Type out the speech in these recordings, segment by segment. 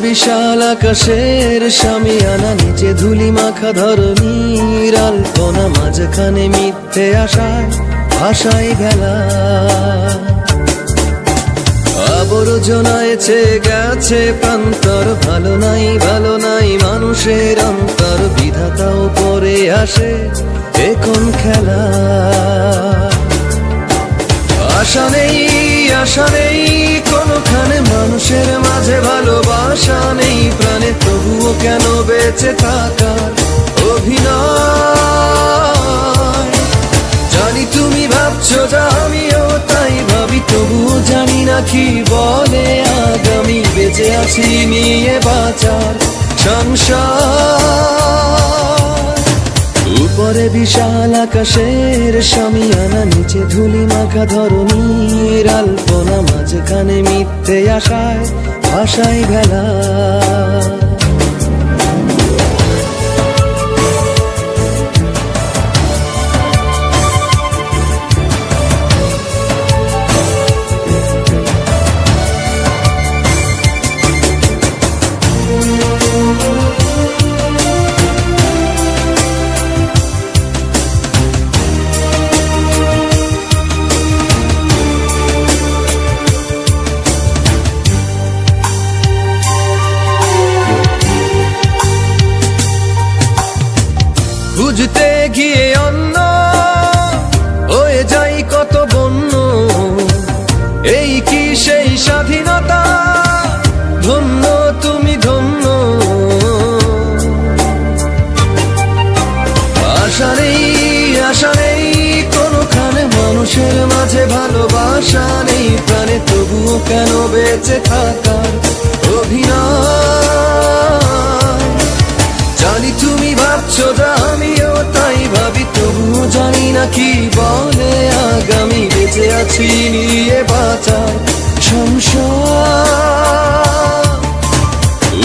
বিশাল আকাশের শামিয়ানা, নিচে ধুলি মাখা ধরণীর আলপনা, মাঝখানে মিথ্যে আশায় ভাষায় ভেলা। আবর্জনায় ছেয়ে গেছে প্রান্তর, ভালো নাই মানুষের অন্তর, বিধাতাও পরে আসে এখন খেলা। আশা নেই কোনোখানে, মানুষের মাঝে ভালোবাসা নেই প্রাণে, তবুও কেন বেঁচে থাকার অভিনয়। জানি তুমি ভাবছো যা, আমিও তাই ভাবি, তবুও জানি না কি বলে আগামী। বেঁচে আছি নিয়ে বাঁচার সংসার। উপরে বিশাল আকাশের শামিয়ানা, নিচে ধুলি মাখা ধরণীর আলপনা, মাঝখানে মিথ্যে আশায় ভাষায় ভেলা। খুঁজতে গিয়ে অন্য হয়ে যাই কত বন্য, এই কি সেই স্বাধীনতা? ধন্য তুমি ধন্য। আশা নেই কোনোখানে, মানুষের মাঝে ভালোবাসা নেই প্রাণে, তবুও কেন বেঁচে থাকার অভিনয়। জানি তুমি ভাবছো যা, আমিও তাই ভাবি, তবুও জানি না কি বলে আগামী। বেঁচে আছি নিয়ে বাঁচার সংসার।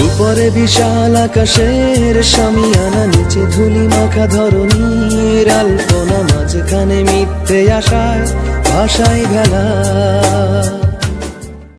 উপরে বিশাল আকাশের শামিয়ানা, নিচে ধুলি মাখা ধরণীর আলপনা, মাঝখানে মিথ্যে আশায় ভাষায় ভেলা।